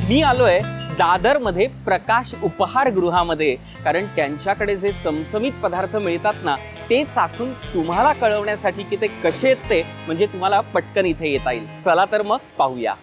मी आलोय दादरमध्ये प्रकाश उपहारगृहामध्ये, कारण त्यांच्याकडे जे चमचमीत पदार्थ मिळतात ना ते चाखून तुम्हाला कळवण्यासाठी की ते कसे आहेत ते म्हणजे तुम्हाला पटकन इथे येता येईल. चला तर मग पाहूया.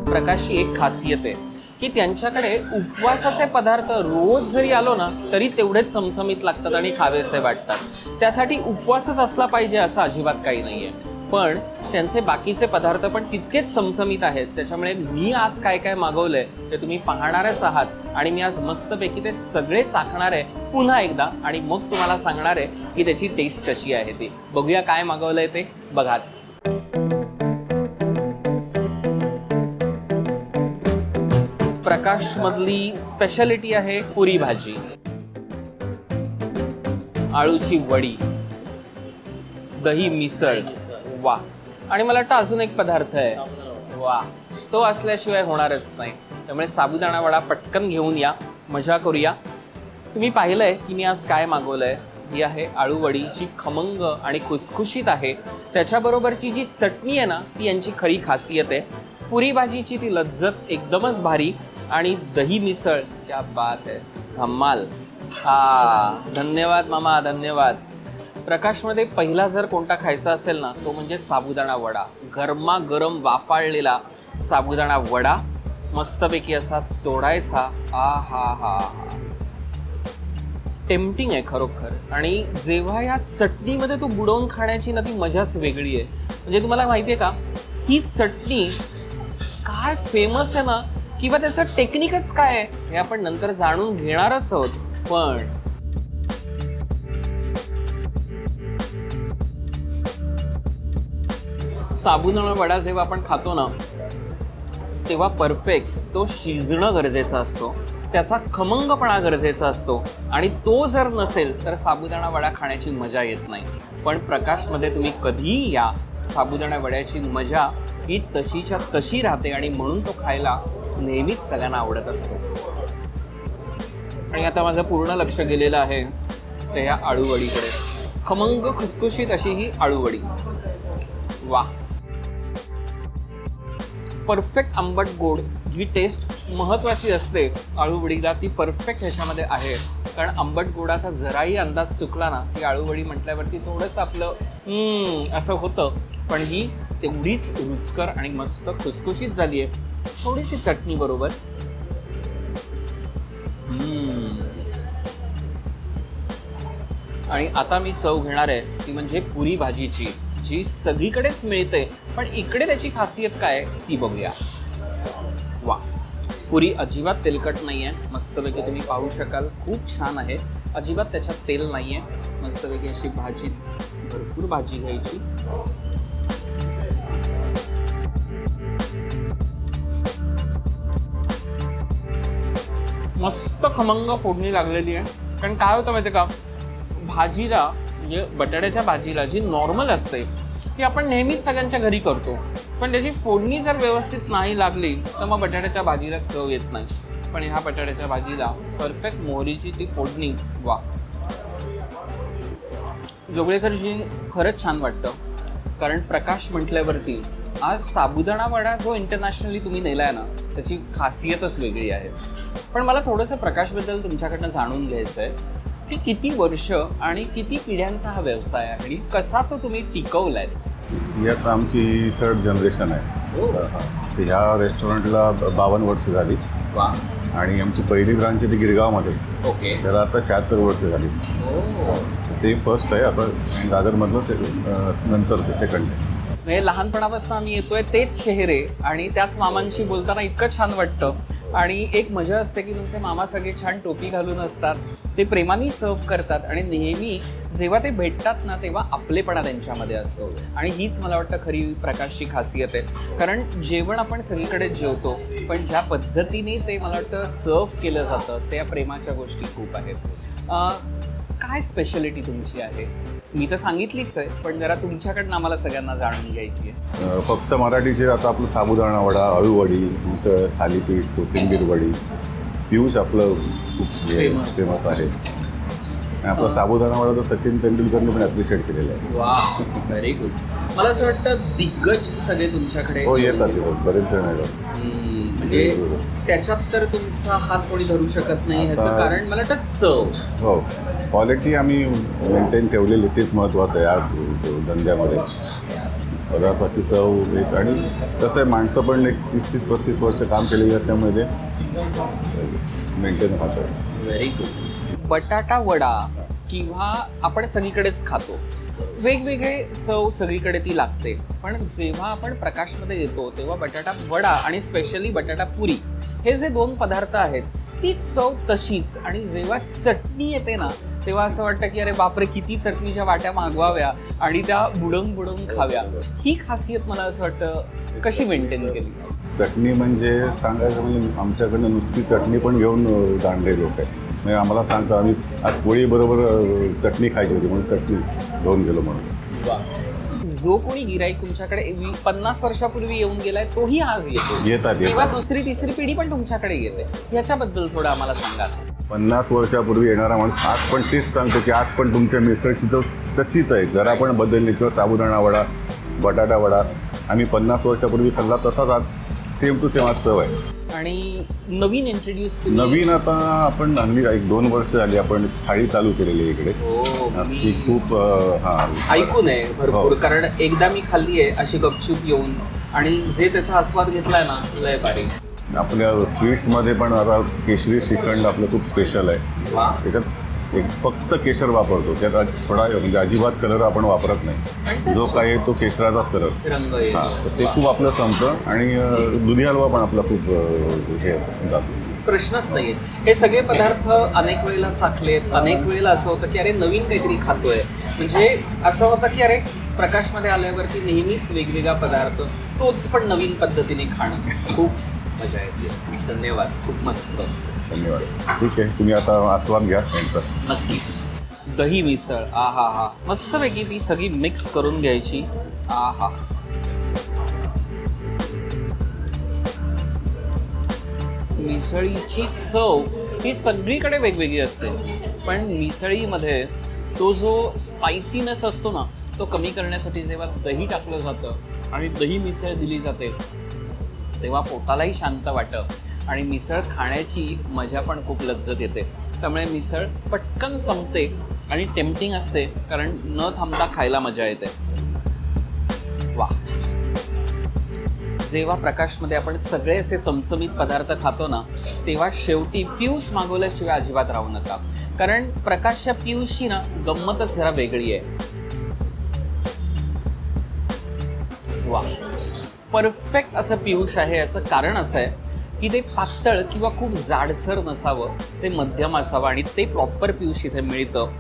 प्रकाशची एक खासियत आहे की त्यांच्याकडे उपवासाचे पदार्थ रोज जरी आलो ना तरी तेवढेच चमचमीत लागतात आणि खावेसे वाटतात. त्यासाठी उपवासच असला पाहिजे असं अजिबात काही नाहीये, पण त्यांचे बाकीचे पदार्थ पण तितकेच चमचमीत आहेत. त्याच्यामुळे मी आज काय काय मागवलंय ते तुम्ही पाहणारच आहात आणि मी आज मस्तपैकी ते सगळे चाखणार आहे पुन्हा एकदा आणि मग तुम्हाला सांगणार आहे की त्याची टेस्ट कशी आहे ती. बघूया काय मागवलंय ते, बघाच. प्रकाश मधली स्पेशालिटी आहे पुरी भाजी, आळूची वडी, दही मिसळ, वा. आणि मला वाटतं अजून एक पदार्थ आहे, वा, तो असल्याशिवाय होणारच नाही. त्यामुळे साबुदाणा वडा पटकन घेऊन या, मजा करूया. तुम्ही पाहिलंय की मी आज काय मागवलंय. ही आहे आळू वडी, जी खमंग आणि खुसखुशीत आहे. त्याच्याबरोबरची जी चटणी आहे ना ती यांची खरी खासियत आहे. पुरी भाजीची ती लज्जत एकदमच भारी आणि दही मिसळ, क्या बात आहे, धम्माल. धन्यवाद मामा, धन्यवाद. प्रकाशमध्ये पहिला जर कोणता खायचा असेल ना तो म्हणजे साबुदाणा वडा. गरमागरम वाफाळलेला साबुदाणा वडा मस्तपैकी असा तोडायचा. हा टेम्पटिंग आहे खरोखर. आणि जेव्हा या चटणीमध्ये तो बुडवून खाण्याची ना ती मजाच वेगळी आहे. म्हणजे तुम्हाला माहिती आहे का ही चटणी काय फेमस आहे ना किंवा त्याचं टेक्निकच काय आहे हे आपण नंतर जाणून घेणारच आहोत. पण साबुदाणा वडा जेव्हा आपण खातो ना तेव्हा परफेक्ट तो शिजणं गरजेचा असतो, त्याचा खमंगपणा गरजेचा असतो आणि तो जर नसेल तर साबुदाणा वडा खाण्याची मजा येत नाही. पण प्रकाशमध्ये तुम्ही कधीही या, साबुदाणा वड्याची मजा ही तशीच्या तशी राहते आणि म्हणून तो खायला नेहमीच सगळ्यांना आवडत असतो. आणि आता माझं पूर्ण लक्ष गेलेलं आहे ते या आळूवडीकडे. खमंग खुसखुशीत अशी ही आळूवडी, वा. परफेक्ट आंबट गोड जी टेस्ट महत्त्वाची असते आळूवडीला ती परफेक्ट ह्याच्यामध्ये आहे. कारण आंबट गोडाचा जराही अंदाज चुकला ना ती आळूवडी म्हटल्यावरती थोडंसं आपलं असं होतं, पण ही तेवढीच रुचकर आणि मस्त खुसखुशीत झाली आहे थोडीशी चटणी बरोबर. आणि आता मी चव घेणार आहे ती म्हणजे पुरी भाजीची, जी सगळीकडेच मिळते पण इकडे त्याची खासियत काय ती बघूया. वा, पुरी अजिबात तेलकट नाही आहे, मस्तपैकी तुम्ही पाहू शकाल, खूप छान आहे. अजिबात त्याच्यात तेल नाही आहे. मस्तपैकी अशी भाजी, भरपूर भाजी घ्यायची. मस्त खमंग फोडणी लागलेली आहे. कारण काय होतं माहिती का, भाजीला म्हणजे बटाट्याच्या भाजीला जी नॉर्मल असते ती आपण नेहमीच सगळ्यांच्या घरी करतो, पण त्याची फोडणी जर व्यवस्थित नाही लागली तर मग बटाट्याच्या भाजीला चव येत नाही. पण ह्या बटाट्याच्या भाजीला परफेक्ट मोहरीची ती फोडणी, वा. जोगळेकरजी खरंच छान वाटतं. कारण प्रकाश म्हटल्यावरती आज साबुदाणा वडा जो इंटरनॅशनली तुम्ही नेलाय ना त्याची खासियतच वेगळी आहे. पण मला थोडंसं प्रकाशबद्दल तुमच्याकडनं जाणून घ्यायचं आहे की किती वर्ष आणि किती पिढ्यांचा हा व्यवसाय आहे आणि कसा तो तुम्ही टिकवलाय. यात आमची थर्ड जनरेशन आहे. तर ह्या रेस्टॉरंटला 52 वर्ष झाली. वा. आणि आमची पहिली ब्रांच आहे ती गिरगावमध्ये. ओके. त्याला आता 76 वर्ष झाली. ते फर्स्ट आहे. आता दादरमधलं नंतरचं सेकंड आहे. म्हणजे लहानपणापासून आम्ही येतोय तेच चेहरे आणि त्याच मामांशी बोलताना इतकं छान वाटतं. आणि एक मजा असते की तुमचे मामा सगळे छान टोपी घालून असतात, ते प्रेमाने सर्व करतात आणि नेहमी जेव्हा ते भेटतात ना तेव्हा आपलेपणा त्यांच्यामध्ये असतो. आणि हीच मला वाटतं खरी प्रकाशची खासियत आहे. कारण जेवण आपण सगळीकडे जेवतो पण ज्या पद्धतीने ते मला वाटतं सर्व केलं जातं त्या प्रेमाच्या गोष्टी खूप आहेत. काय स्पेशालिटी तुमची आहे? मी तर सांगितलीच आहे पण जरा तुमच्याकडनं आम्हाला सगळ्यांना जाणून घ्यायची आहे. फक्त मराठीचे आता आपलं साबुदाणा वडा, अळूवडी, मिसळ, थालीपीठ, कोथिंबीर वडी, पियूष आपलं खूप फेमस आहे. आणि आपला साबुदाणा वडा तर सचिन तेंडुलकरने पण ॲप्रिशिएट केलेला आहे. वा, व्हेरी गुड. मला असं वाटतं दिग्गज सगळे तुमच्याकडे हो येतात तिथं बरेच जण येतात. म्हणजे त्याच्यात तर तुमचा हात कोणी धरू शकत नाही ह्याचं कारण मला वाटतं चव. हो क्वालिटी आम्ही मेंटेन ठेवलेली तेच महत्त्वाचं आहे या धंद्यामध्ये. पदार्थाची चव एक आणि कसं आहे माणसं पण एक 30-35 वर्ष काम केलेली असल्यामुळे ते मेंटेन राहतं. Very good. बटाटा वडा किंवा आपण सगळीकडेच खातो, वेगवेगळे चव सगळीकडे ती लागते, पण जेव्हा आपण प्रकाशमध्ये येतो तेव्हा बटाटा वडा आणि स्पेशली बटाटा पुरी हे जे दोन पदार्थ आहेत ती चव तशीच. आणि जेव्हा चटणी येते ना तेव्हा असं वाटतं की अरे बापरे किती चटणीच्या वाट्या मागवाव्या आणि त्या बुडवून बुडवून खाव्या. ही खासियत मला असं वाटतं कशी मेंटेन केली? चटणी म्हणजे सांगायचं म्हणजे आमच्याकडनं नुसती चटणी पण घेऊन दांडले लोक आहेत. म्हणजे आम्हाला सांगतो आम्ही आज पोळीबरोबर चटणी खायची होती म्हणून चटणी घेऊन गेलो म्हणून. जो कोणी गिराईक तुमच्याकडे 50 वर्षापूर्वी येऊन गेलाय तोही आज येतो येतात किंवा दुसरी तिसरी पिढी पण तुमच्याकडे येते. याच्याबद्दल थोडं आम्हाला सांगा. 50 वर्षापूर्वी येणारा माणूस आज पण तेच सांगतो की आज पण तुमच्या मिसळची चव तशीच आहे. जरा पण बदलली किंवा साबुदाणा वडा बटाटा वडा आम्ही 50 वर्षापूर्वी खाल्ला तसाच आज सेम टू सेम आज चव आहे. आणि नवीन इंट्रोड्यूस नवीन आता आपण हल्ली 1-2 वर्ष झाली आपण थाळी चालू केलेली आहे इकडे. ती खूप ऐकून आहे भरपूर, कारण एकदा मी खाल्ली आहे अशी गपचूप येऊन आणि जे त्याचा आस्वाद घेतलाय ना लय भारी. आपल्या स्वीट्समध्ये पण आता केशरी श्रीखंड आपलं खूप स्पेशल आहे. त्याच्यात एक फक्त केशर वापरतो, त्यात थोडा म्हणजे अजिबात कलर आपण वापरत नाही. जो काय तो केशराचाच कलर रंग तर ते खूप आपलं संपतं. आणि दुधी हलवा पण आपला खूप हे जातो. प्रश्नच नाहीये. हे सगळे पदार्थ अनेक वेळेला चाखलेत, अनेक वेळेला असं होतं की अरे नवीन काहीतरी खातोय. म्हणजे असं होतं की अरे प्रकाशमध्ये आल्यावरती नेहमीच वेगवेगळा पदार्थ तोच पण नवीन पद्धतीने खाणं खूप मजा येते. धन्यवाद, खूप मस्त. धन्यवाद. ठीक आहे तुम्ही आता आस्वाद घ्या त्यांचा. नक्कीच. दही मिसळ आहा हा, मस्तपैकी ती सगळी मिक्स करून घ्यायची. आहा, मिसळीची चव ही सगळीकडे वेगवेगळी असते, पण मिसळीमध्ये तो जो स्पायसीनेस असतो ना तो कमी करण्यासाठी जेव्हा दही टाकलं जातं आणि दही मिसळ दिली जाते तेव्हा पोटालाही शांत वाटतं आणि मिसळ खाण्याची मजा पण खूप लज्जत येते. त्यामुळे मिसळ पटकन संपते आणि टेम्पटिंग असते, कारण न थांबता खायला मजा येते. वा. जेव्हा प्रकाशमध्ये आपण सगळे असे चमचमीत पदार्थ खातो ना तेव्हा शेवटी पियुष मागवल्याशिवाय अजिबात राहू नका, कारण प्रकाशच्या पियुषची ना गंमतच जरा वेगळी आहे. वा, परफेक्ट असं पियुष आहे. याचं कारण असं आहे की ते पातळ किंवा खूप जाडसर नसावं, ते मध्यम असावं आणि ते प्रॉपर पियुष इथे मिळतं.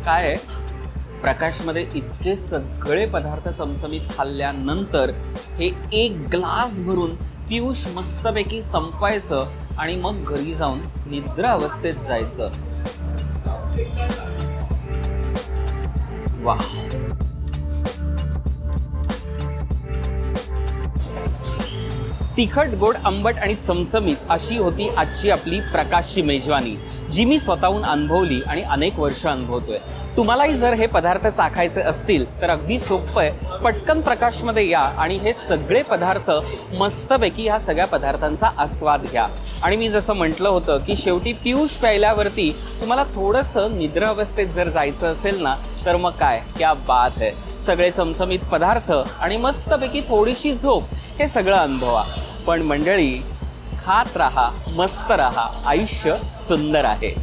काय आहे, प्रकाशमध्ये इतके सगळे पदार्थ चमचमीत खाल्ल्यानंतर हे एक ग्लास भरून पियुष मस्तपैकी संपवायचं आणि मग घरी जाऊन निद्रा अवस्थेत जायचं. वा. तिखट, गोड, आंबट आणि चमचमीत अशी होती आजची आपली प्रकाशची मेजवानी, जी मी स्वतःहून अनुभवली आणि अनेक वर्ष अनुभवतोय. तुम्हालाही जर हे पदार्थ चाखायचे असतील तर अगदी सोपं आहे. पटकन प्रकाशमध्ये या आणि हे सगळे पदार्थ मस्तपैकी ह्या सगळ्या पदार्थांचा आस्वाद घ्या. आणि मी जसं म्हटलं होतं की शेवटी पियुष प्यायल्यावरती तुम्हाला थोडंसं निद्रा अवस्थेत जर जायचं असेल ना तर मग काय, क्या बात आहे. सगळे चमचमीत पदार्थ आणि मस्तपैकी थोडीशी झोप, हे सगळं अनुभवा. पण मंडळी, खात राहा, मस्त राहा, आयुष्य सुंदर आहे.